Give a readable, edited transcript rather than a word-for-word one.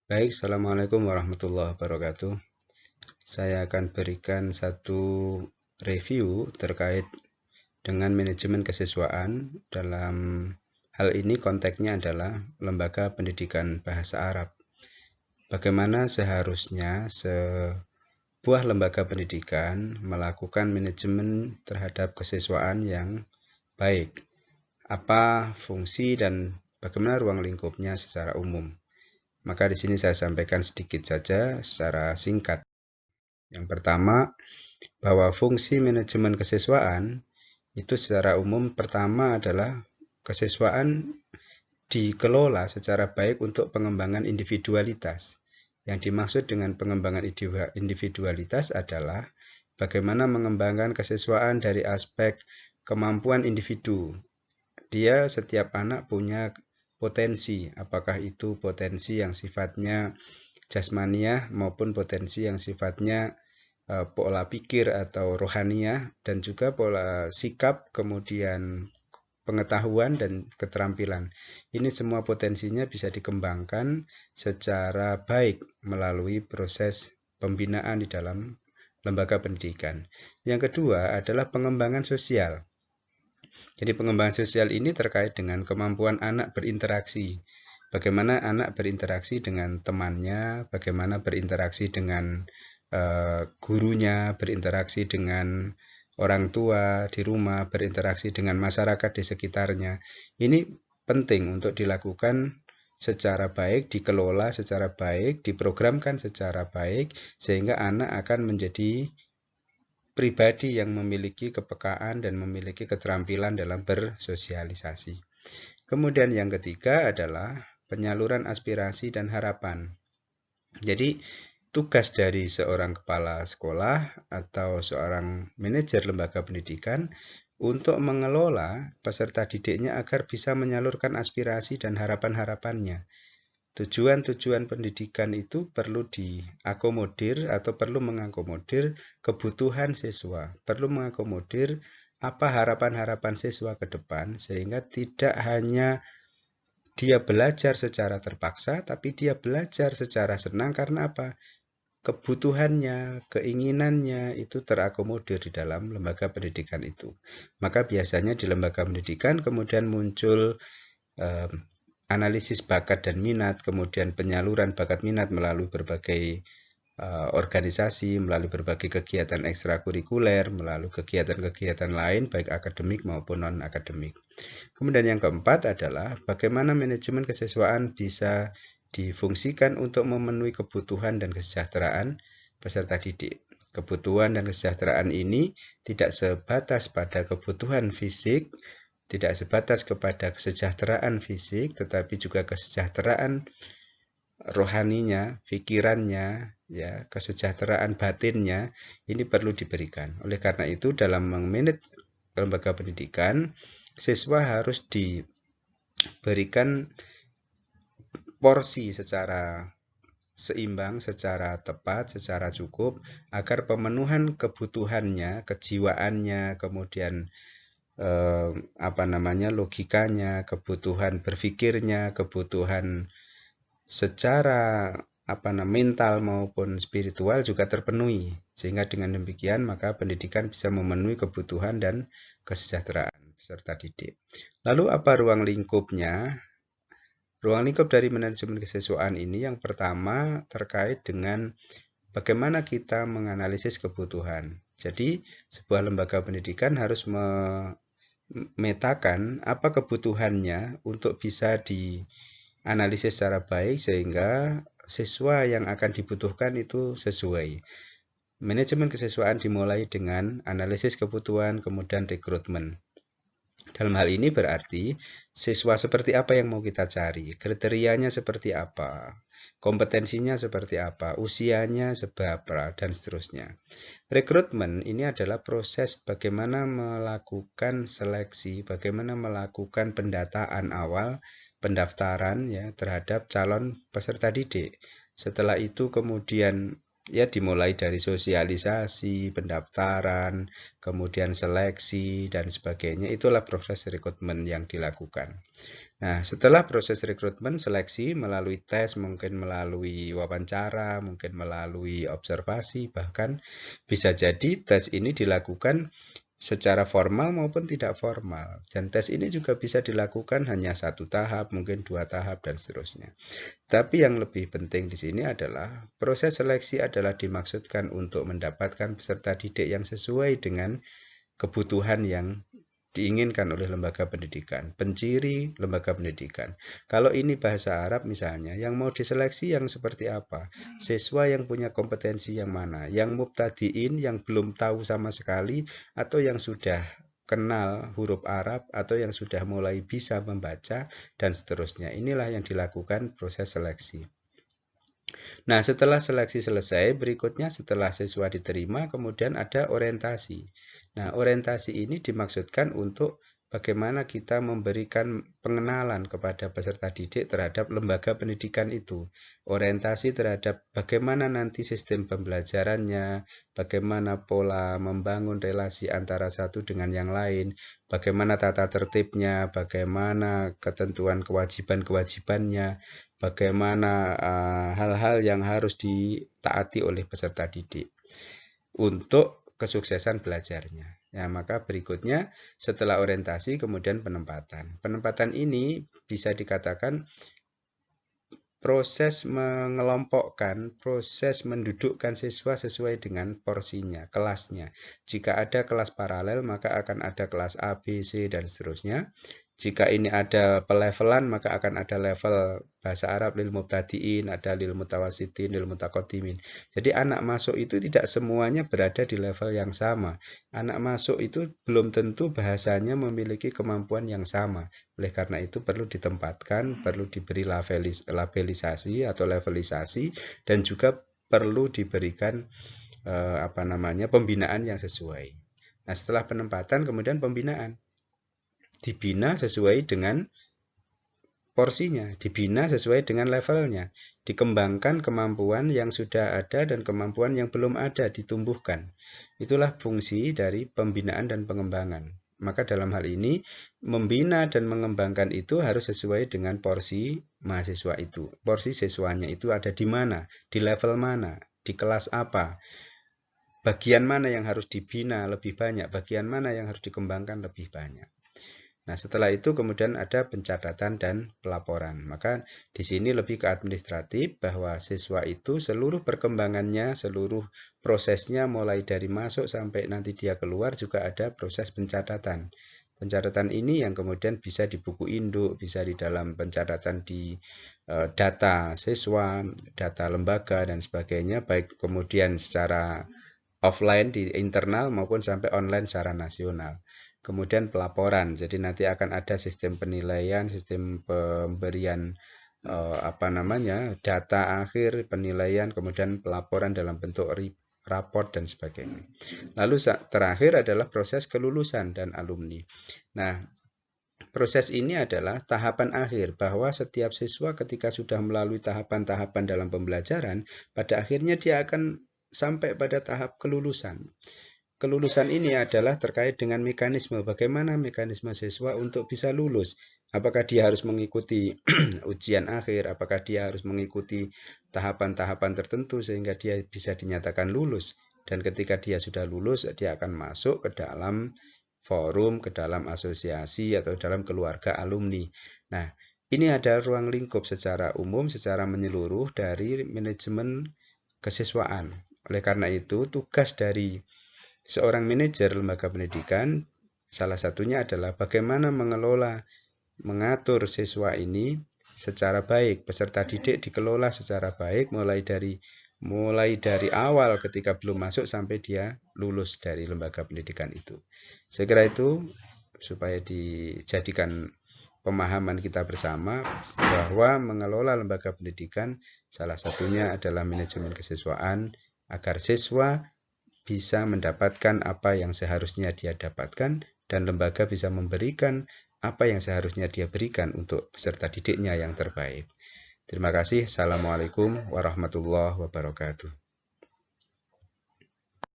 Baik, Assalamualaikum warahmatullahi wabarakatuh. Saya akan berikan satu review terkait dengan manajemen kesiswaan. Dalam hal ini konteksnya adalah Lembaga Pendidikan Bahasa Arab. Bagaimana seharusnya sebuah lembaga pendidikan melakukan manajemen terhadap kesiswaan yang baik. Apa fungsi dan bagaimana ruang lingkupnya secara umum. Maka di sini saya sampaikan sedikit saja secara singkat. Yang pertama, bahwa fungsi manajemen kesiswaan itu secara umum pertama adalah kesiswaan dikelola secara baik untuk pengembangan individualitas. Yang dimaksud dengan pengembangan individualitas adalah bagaimana mengembangkan kesiswaan dari aspek kemampuan individu. Setiap anak punya potensi, apakah itu potensi yang sifatnya jasmaniah maupun potensi yang sifatnya pola pikir atau rohaniah, dan juga pola sikap, kemudian pengetahuan dan keterampilan. Ini semua potensinya bisa dikembangkan secara baik melalui proses pembinaan di dalam lembaga pendidikan. Yang kedua adalah pengembangan sosial. Jadi pengembangan sosial ini terkait dengan kemampuan anak berinteraksi. Bagaimana anak berinteraksi dengan temannya, bagaimana berinteraksi dengan gurunya, berinteraksi dengan orang tua di rumah, berinteraksi dengan masyarakat di sekitarnya. Ini penting untuk dilakukan secara baik, dikelola secara baik, diprogramkan secara baik, sehingga anak akan menjadi pribadi yang memiliki kepekaan dan memiliki keterampilan dalam bersosialisasi. Kemudian yang ketiga adalah penyaluran aspirasi dan harapan. Jadi tugas dari seorang kepala sekolah atau seorang manajer lembaga pendidikan untuk mengelola peserta didiknya agar bisa menyalurkan aspirasi dan harapan-harapannya. Tujuan-tujuan pendidikan itu perlu diakomodir atau perlu mengakomodir kebutuhan siswa, perlu mengakomodir apa harapan-harapan siswa ke depan, sehingga tidak hanya dia belajar secara terpaksa, tapi dia belajar secara senang. Karena apa? Kebutuhannya, keinginannya itu terakomodir di dalam lembaga pendidikan itu. Maka biasanya di lembaga pendidikan kemudian muncul analisis bakat dan minat, kemudian penyaluran bakat minat melalui berbagai organisasi, melalui berbagai kegiatan ekstrakurikuler, melalui kegiatan-kegiatan lain, baik akademik maupun non-akademik. Kemudian yang keempat adalah bagaimana manajemen kesiswaan bisa difungsikan untuk memenuhi kebutuhan dan kesejahteraan peserta didik. Kebutuhan dan kesejahteraan ini tidak sebatas pada kebutuhan fisik, tidak sebatas kepada kesejahteraan fisik, tetapi juga kesejahteraan rohaninya, pikirannya, ya, kesejahteraan batinnya, ini perlu diberikan. Oleh karena itu, dalam memanage lembaga pendidikan, siswa harus diberikan porsi secara seimbang, secara tepat, secara cukup, agar pemenuhan kebutuhannya, kejiwaannya, kemudian logikanya, kebutuhan berpikirnya, kebutuhan secara mental maupun spiritual juga terpenuhi. Sehingga dengan demikian maka pendidikan bisa memenuhi kebutuhan dan kesejahteraan peserta didik. Lalu apa ruang lingkupnya? Ruang lingkup dari manajemen kesiswaan ini yang pertama terkait dengan bagaimana kita menganalisis kebutuhan. Jadi sebuah lembaga pendidikan harus memetakan apa kebutuhannya untuk bisa dianalisis secara baik sehingga siswa yang akan dibutuhkan itu sesuai. Manajemen kesiswaan dimulai dengan analisis kebutuhan, kemudian rekrutmen. Dalam hal ini berarti siswa seperti apa yang mau kita cari, kriterianya seperti apa, kompetensinya seperti apa, usianya seberapa, dan seterusnya. Rekrutmen ini adalah proses bagaimana melakukan seleksi, bagaimana melakukan pendataan awal, pendaftaran ya terhadap calon peserta didik. Setelah itu kemudian Ya, dimulai dari sosialisasi, pendaftaran, kemudian seleksi, dan sebagainya. Itulah proses rekrutmen yang dilakukan. Nah, setelah proses rekrutmen, seleksi melalui tes, mungkin melalui wawancara, mungkin melalui observasi, bahkan bisa jadi tes ini dilakukan secara formal maupun tidak formal. Dan tes ini juga bisa dilakukan hanya 1 tahap, mungkin 2 tahap, dan seterusnya. Tapi yang lebih penting di sini adalah proses seleksi adalah dimaksudkan untuk mendapatkan peserta didik yang sesuai dengan kebutuhan yang diinginkan oleh lembaga pendidikan, penciri lembaga pendidikan. Kalau ini bahasa Arab misalnya, yang mau diseleksi yang seperti apa? Siswa yang punya kompetensi yang mana? Yang mubtadiin, yang belum tahu sama sekali, atau yang sudah kenal huruf Arab, atau yang sudah mulai bisa membaca, dan seterusnya. Inilah yang dilakukan proses seleksi. Nah, setelah seleksi selesai, berikutnya setelah siswa diterima, kemudian ada orientasi. Nah, orientasi ini dimaksudkan untuk bagaimana kita memberikan pengenalan kepada peserta didik terhadap lembaga pendidikan itu. Orientasi terhadap bagaimana nanti sistem pembelajarannya, bagaimana pola membangun relasi antara satu dengan yang lain, bagaimana tata tertibnya, bagaimana ketentuan kewajiban-kewajibannya, bagaimana hal-hal yang harus ditaati oleh peserta didik untuk kesuksesan belajarnya. Ya, maka berikutnya setelah orientasi kemudian penempatan. Penempatan ini bisa dikatakan proses mengelompokkan, proses mendudukkan siswa sesuai dengan porsinya, kelasnya. Jika ada kelas paralel, maka akan ada kelas A, B, C, dan seterusnya. Jika ini ada pelevelan, maka akan ada level bahasa Arab lil mubtadiin, ada lil mutawasitin, lil mutaqaddimin. Jadi anak masuk itu tidak semuanya berada di level yang sama. Anak masuk itu belum tentu bahasanya memiliki kemampuan yang sama. Oleh karena itu perlu ditempatkan, perlu diberi labelisasi atau levelisasi, dan juga perlu diberikan pembinaan yang sesuai. Nah, setelah penempatan kemudian pembinaan. Dibina sesuai dengan porsinya, dibina sesuai dengan levelnya, dikembangkan kemampuan yang sudah ada dan kemampuan yang belum ada, ditumbuhkan. Itulah fungsi dari pembinaan dan pengembangan. Maka dalam hal ini, membina dan mengembangkan itu harus sesuai dengan porsi mahasiswa itu. Porsi siswanya itu ada di mana, di level mana, di kelas apa, bagian mana yang harus dibina lebih banyak, bagian mana yang harus dikembangkan lebih banyak. Nah, setelah itu kemudian ada pencatatan dan pelaporan. Maka di sini lebih ke administratif, bahwa siswa itu seluruh perkembangannya, seluruh prosesnya mulai dari masuk sampai nanti dia keluar juga ada proses pencatatan. Pencatatan ini yang kemudian bisa di buku induk, bisa di dalam pencatatan di data siswa, data lembaga, dan sebagainya, baik kemudian secara offline di internal maupun sampai online secara nasional. Kemudian pelaporan, jadi nanti akan ada sistem penilaian, sistem pemberian data akhir, penilaian, kemudian pelaporan dalam bentuk raport dan sebagainya. Lalu terakhir adalah proses kelulusan dan alumni. Nah, proses ini adalah tahapan akhir, bahwa setiap siswa ketika sudah melalui tahapan-tahapan dalam pembelajaran, pada akhirnya dia akan sampai pada tahap kelulusan. Kelulusan ini adalah terkait dengan mekanisme, bagaimana mekanisme siswa untuk bisa lulus. Apakah dia harus mengikuti ujian akhir, apakah dia harus mengikuti tahapan-tahapan tertentu sehingga dia bisa dinyatakan lulus. Dan ketika dia sudah lulus, dia akan masuk ke dalam forum, ke dalam asosiasi, atau dalam keluarga alumni. Nah, ini ada ruang lingkup secara umum, secara menyeluruh dari manajemen kesiswaan. Oleh karena itu, tugas dari seorang manajer lembaga pendidikan salah satunya adalah bagaimana mengelola, mengatur siswa ini secara baik, peserta didik dikelola secara baik mulai dari awal ketika belum masuk sampai dia lulus dari lembaga pendidikan itu. Saya kira itu supaya dijadikan pemahaman kita bersama bahwa mengelola lembaga pendidikan salah satunya adalah manajemen kesiswaan agar siswa bisa mendapatkan apa yang seharusnya dia dapatkan dan lembaga bisa memberikan apa yang seharusnya dia berikan untuk peserta didiknya yang terbaik. Terima kasih. Assalamualaikum warahmatullahi wabarakatuh.